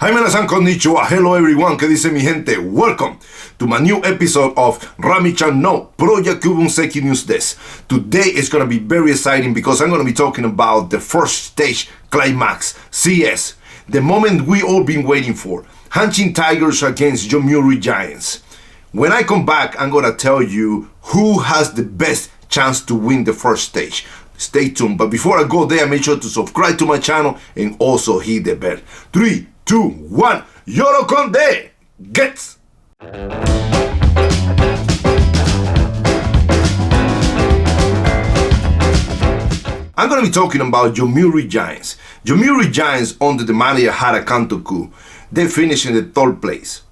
Hi, minasan konnichiwa. Hello everyone, ¿qué dice mi gente? Welcome to my new episode of Rami Chan no プロ野球分析ニュースです。Today is going to be very exciting because I'm going to be talking about the first stage climax, CS, the moment we all been waiting for. Hanshin Tigers against Yomiuri Giants. When I come back, I'm going to tell you who has the best chance to win the first stage. Stay tuned. But before I go there, make sure to subscribe to my channel and also hit the bell. 3, 2, 1, Yorokonde! Gets! I'm going to be talking about Yomiuri Giants. Yomiuri Giants under the manager Hara Kantoku, they finished in the third place,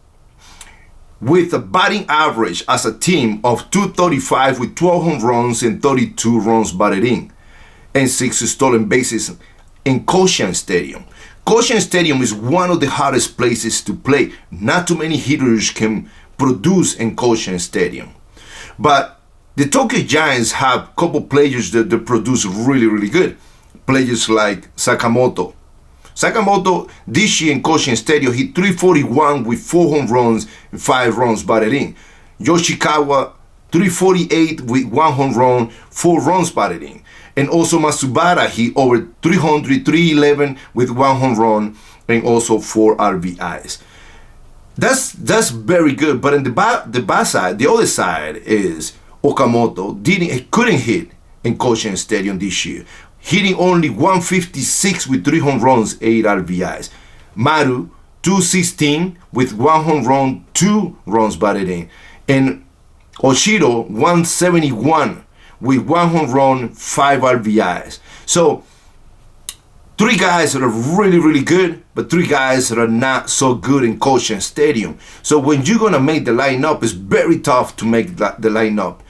with a batting average as a team of 235 with 12 home runs and 32 runs batted in, and 6 stolen bases in Koshien Stadium. Koshien Stadium is one of the hardest places to play. Not too many hitters can produce in Koshien Stadium. But the Tokyo Giants have a couple players that produce really good. Players like Sakamoto. Sakamoto this year in Koshien Stadium hit 341 with 4 home runs and 5 runs batted in. Yoshikawa 348 with 1 home run, 4 runs batted in. And also Matsubara hit over 300, 311 with 1 home run and also 4 RBIs. That's very good. But in the bad side, the other side is Okamoto couldn't hit in Koshien Stadium this year, hitting only 156 with 3 home runs, 8 RBIs. Maru 216 with 1 home run, 2 runs batted in. And Oshiro 171 with 1 home run, 5 RBIs. So 3 guys that are really good, but 3 guys that are not so good in Koshien Stadium. So when you're gonna make the lineup, it's very tough to make the lineup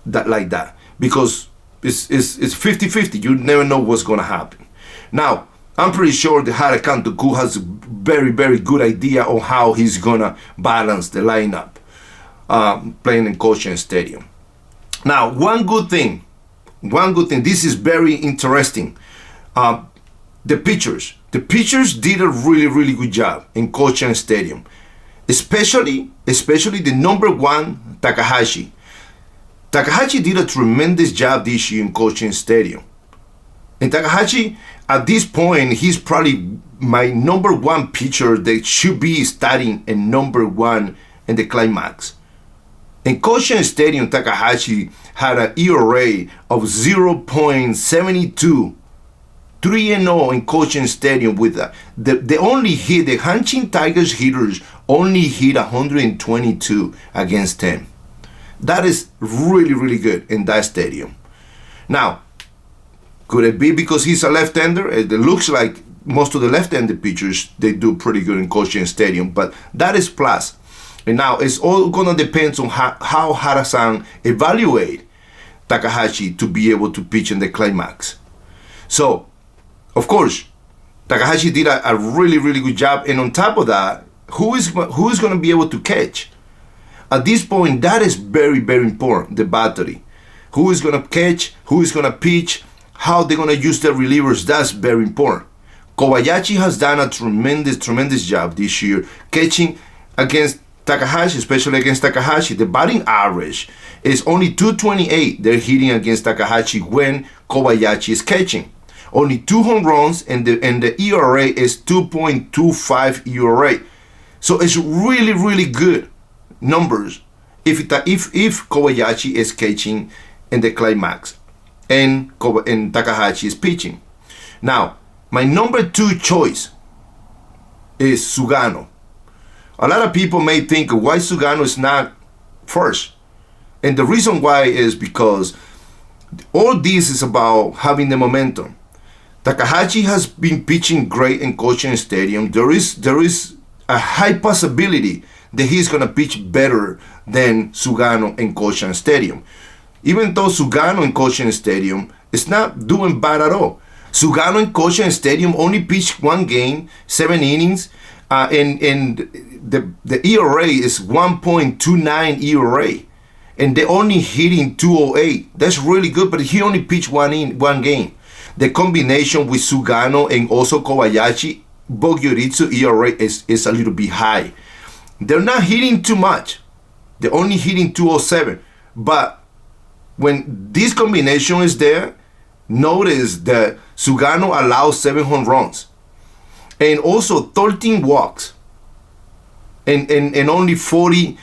like that, because it's 50-50. You never know what's gonna happen. Now, I'm pretty sure the Hara Kantoku has a very good idea on how he's gonna balance the lineup playing in Koshien Stadium. Now, one good thing, this is very interesting. The pitchers did a really good job in Koshien Stadium, especially the number 1 Takahashi. Takahashi did a tremendous job this year in Koshien Stadium. And Takahashi, at this point, he's probably my number 1 pitcher that should be starting in number 1 in the climax. In Koshien Stadium, Takahashi had an ERA of 0.72, 3-0 in Koshien Stadium. With the only hit, the Hanshin Tigers hitters only hit 122 against him. That is really good in that stadium. Now, could it be because he's a left-hander? It looks like most of the left-handed pitchers, they do pretty good in Koshien Stadium, but that is plus. And now it's all gonna depend on how Hara-san evaluate Takahashi to be able to pitch in the climax. So, of course, Takahashi did a really good job, and on top of that, who is gonna be able to catch? At this point, that is very important. The battery, who is gonna catch, who is gonna pitch, how they're gonna use their relievers. That's very important. Kobayashi has done a tremendous job this year catching against Takahashi, especially against Takahashi. The batting average is only 228 they're hitting against Takahashi when Kobayashi is catching. Only 2 home runs, and the ERA is 2.25 ERA. So it's really good numbers if Kobayashi is catching in the climax and Takahashi is pitching. Now, my number 2 choice is Sugano. A lot of people may think, why Sugano is not first? And the reason why is because all this is about having the momentum. Takahashi has been pitching great in Koshien Stadium. There is a high possibility that he's gonna pitch better than Sugano in Koshien Stadium. Even though Sugano in Koshien Stadium is not doing bad at all. Sugano in Koshien Stadium only pitched 1 game, 7 innings, and the ERA is 1.29 ERA, and they're only hitting 208. That's really good, but he only pitched one game. The combination with Sugano and also Kobayashi Bogyoritsu ERA is a little bit high. They're not hitting too much. They're only hitting 207. But when this combination is there, notice that Sugano allows 7 home runs and also 13 walks and only 48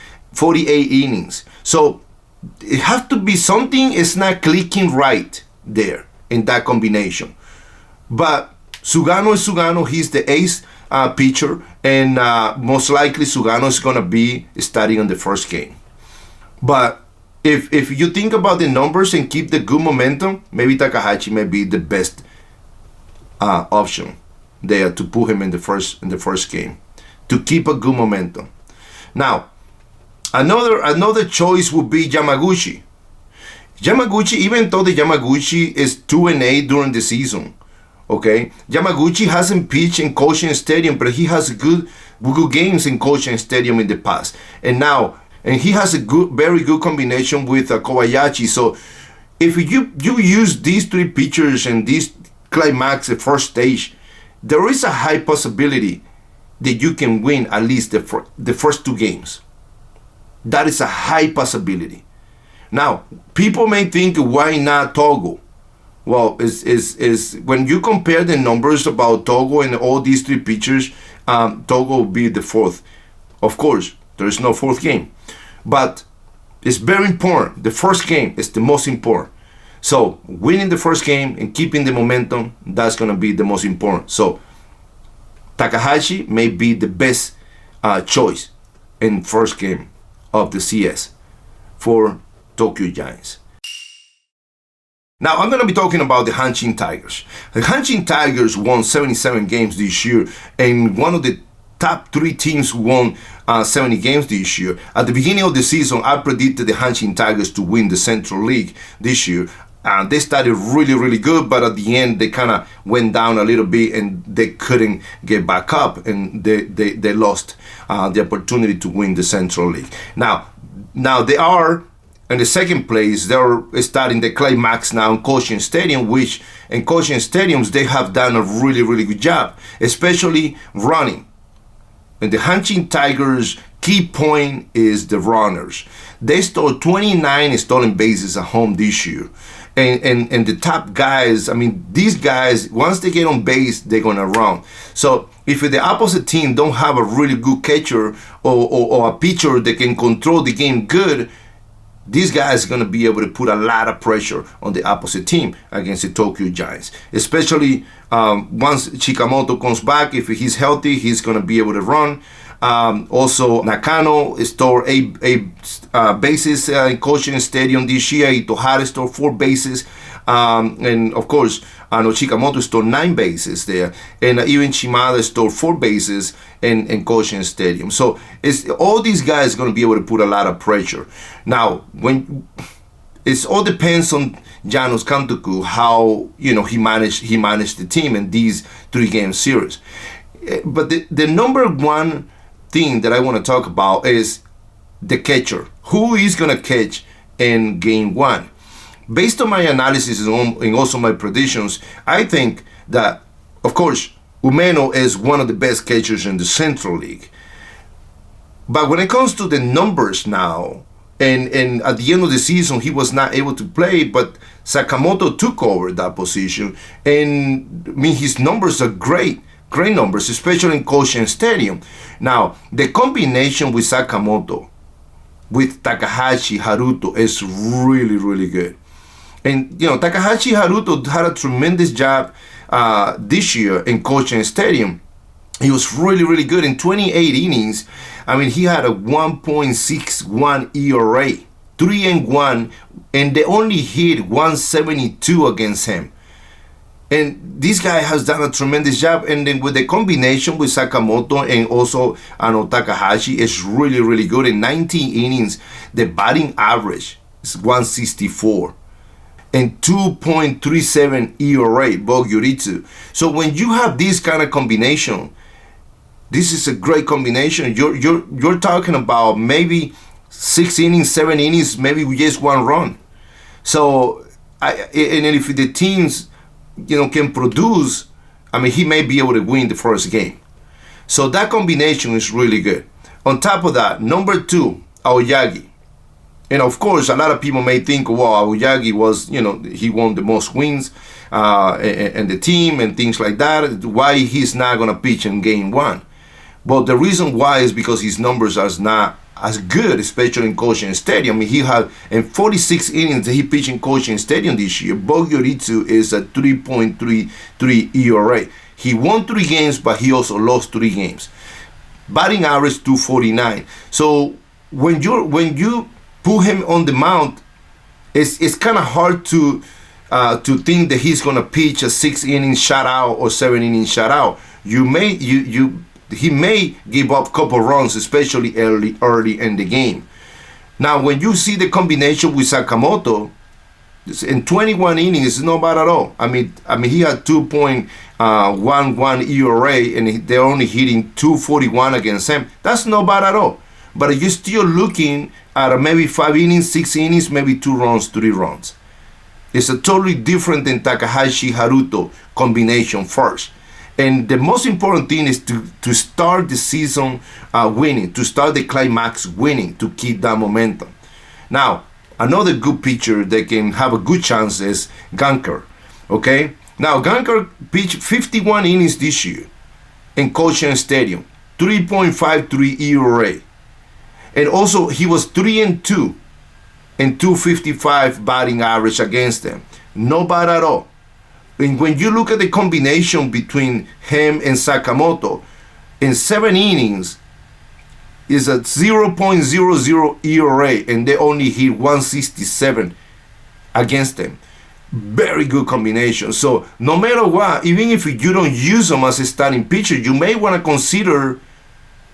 innings. So it has to be something is not clicking right there in that combination. But Sugano is Sugano. He's the ace pitcher, and most likely Sugano is going to be starting on the first game. But if you think about the numbers and keep the good momentum, maybe Takahashi may be the best option there to put him in the first game to keep a good momentum. Now, another choice would be Yamaguchi. Yamaguchi, even though the Yamaguchi is 2-8 during the season, okay, Yamaguchi hasn't pitched in Koshien Stadium, but he has good games in Koshien Stadium in the past, and he has a very good combination with Kobayashi. So if you use these 3 pitchers and these climax the first stage, there is a high possibility that you can win at least the first 2 games. That is a high possibility. Now, people may think, why not Togo? Well, is when you compare the numbers about Togo and all these 3 pitchers, Togo will be the 4th. Of course, there is no 4th game. But it's very important. The first game is the most important. So winning the first game and keeping the momentum, that's going to be the most important. So Takahashi may be the best choice in first game of the CS for Tokyo Giants. Now I'm going to be talking about the Hanshin Tigers. The Hanshin Tigers won 77 games this year, and one of the top 3 teams who won 70 games this year. At the beginning of the season, I predicted the Hanshin Tigers to win the Central League this year. They started really, really good, but at the end, they kind of went down a little bit and they couldn't get back up, and they lost the opportunity to win the Central League. Now they are in the second place. They're starting the climax now in Koshien Stadium, which in Koshien Stadiums, they have done a really, really good job, especially running. And the Hanshin Tigers' key point is the runners. They stole 29 stolen bases at home this year. And the top guys, I mean, these guys, once they get on base, they're going to run. So if the opposite team don't have a really good catcher or a pitcher that can control the game good, these guys are going to be able to put a lot of pressure on the opposite team against the Tokyo Giants. Especially once Chikamoto comes back, if he's healthy, he's going to be able to run. Also, Nakano stole 8 bases in Koshien Stadium this year. Itohara stole 4 bases. And of course, Chikamoto stole 9 bases there. And even Shimada stole 4 bases in Koshien Stadium. So all these guys are going to be able to put a lot of pressure. Now, it all depends on Janos Kantoku, how he managed the team in these 3-game series. But the number one thing that I want to talk about is the catcher. Who is going to catch in game 1? Based on my analysis and also my predictions, I think that, of course, Umeno is one of the best catchers in the Central League. But when it comes to the numbers now, and at the end of the season, he was not able to play, but Sakamoto took over that position. And I mean, his numbers are great numbers, especially in Koshien Stadium. Now, the combination with Sakamoto, with Takahashi Haruto is really, really good. And, Takahashi Haruto had a tremendous job this year in Koshien Stadium. He was really, really good. In 28 innings, I mean, he had a 1.61 ERA, 3-1, and they only hit 172 against him. And this guy has done a tremendous job. And then with the combination with Sakamoto and also Takahashi, is really, really good. In 19 innings, the batting average is 164. And 2.37 ERA, Bogyoritsu. So when you have this kind of combination, this is a great combination. You're talking about maybe 6 innings, 7 innings, maybe with just 1 run. So, and if the teams, can produce I mean, he may be able to win the first game. So that combination is really good. On top of that, number 2, Aoyagi. And of course, a lot of people may think, well, Aoyagi was, he won the most wins and the team and things like that. Why he's not going to pitch in game 1? Well, the reason why is because his numbers are not as good, especially in甲子園 Stadium. I mean, he had in 46 innings that he pitched in甲子園 Stadium this year. Bogyoritsu is a 3.33 ERA. He won 3 games, but he also lost 3 games. Batting average 249. So when you put him on the mound, it's kind of hard to think that he's gonna pitch a 6-inning shutout or 7-inning shutout. He may give up a couple runs, especially early in the game. Now, when you see the combination with Sakamoto, in 21 innings, it's not bad at all. I mean, he had 2.11 ERA, and they're only hitting 241 against him. That's not bad at all. But you're still looking at maybe 5 innings, 6 innings, maybe 2 runs, 3 runs. It's a totally different than Takahashi Haruto combination first. And the most important thing is to start the season winning, to start the climax winning, to keep that momentum. Now, another good pitcher that can have a good chance is Ganker. Okay? Now, Ganker pitched 51 innings this year in甲子園 Stadium, 3.53 ERA. And also, he was 3-2 and 255 batting average against them. No bad at all. And when you look at the combination between him and Sakamoto, in 7 innings, is a 0.00 ERA, and they only hit 167 against them. Very good combination. So no matter what, even if you don't use him as a starting pitcher, you may want to consider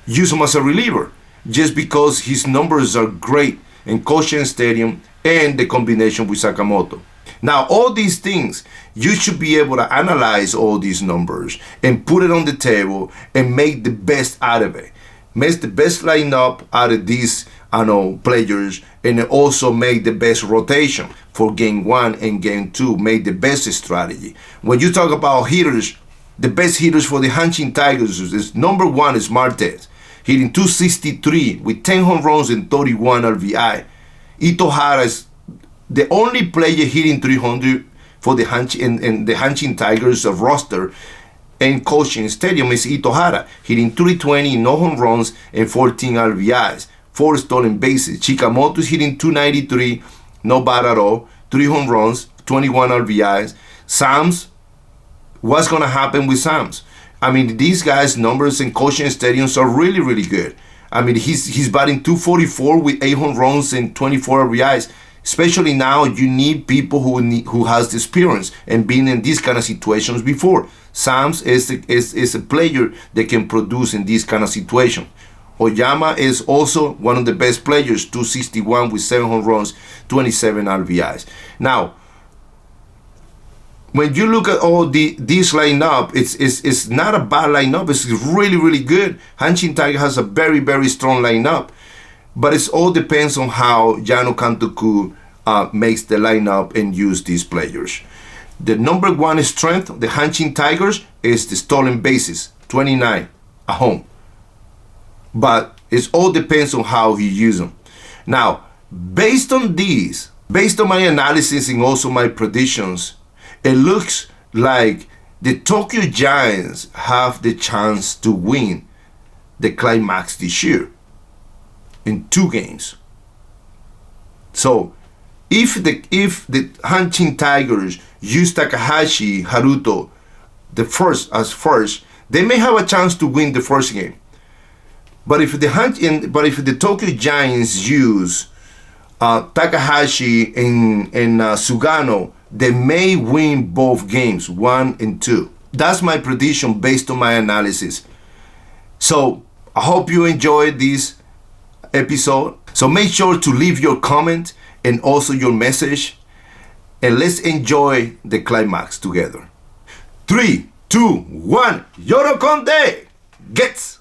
use him as a reliever, just because his numbers are great in甲子園 Stadium and the combination with Sakamoto. Now, all these things, you should be able to analyze all these numbers and put it on the table and make the best out of it. Make the best lineup out of these players, and also make the best rotation for game 1 and game 2. Make the best strategy. When you talk about hitters, the best hitters for the Hanshin Tigers is number 1 is Martez, hitting 263 with 10 home runs and 31 RBI. Itohara is the only player hitting 300 for the Hanshin Tigers roster in甲子園 Stadium is Itohara, hitting 320, no home runs and 14 RBIs, 4 stolen bases. Chikamoto is hitting 293, no bad at all, 3 home runs, 21 RBIs. Sams, what's going to happen with Sams? I mean, these guys' numbers in甲子園 Stadiums are really, really good. I mean, he's batting 244 with 8 home runs and 24 RBIs. Especially now, you need people who has the experience and been in these kind of situations before. Sams is a player that can produce in this kind of situation. Oyama is also one of the best players, 261 with 7 home runs, 27 RBIs. Now, when you look at all this lineup, it's not a bad lineup. It's really, really good. Hanshin Tiger has a very, very strong lineup. But it all depends on how Yano Kantoku makes the lineup and use these players. The number 1 strength, the Hanshin Tigers, is the stolen bases, 29 at home. But it all depends on how he uses them. Now, based on my analysis and also my predictions, it looks like the Tokyo Giants have the chance to win the climax this year in 2 games. So if the Hanshin Tigers use Takahashi Haruto first, they may have a chance to win the first game. But if the Tokyo Giants use Takahashi and Sugano, they may win both games, 1 and 2. That's my prediction based on my analysis. So I hope you enjoyed this episode. So make sure to leave your comment and also your message, and let's enjoy the climax together. 3, 2, 1, Yorokonde! Gets!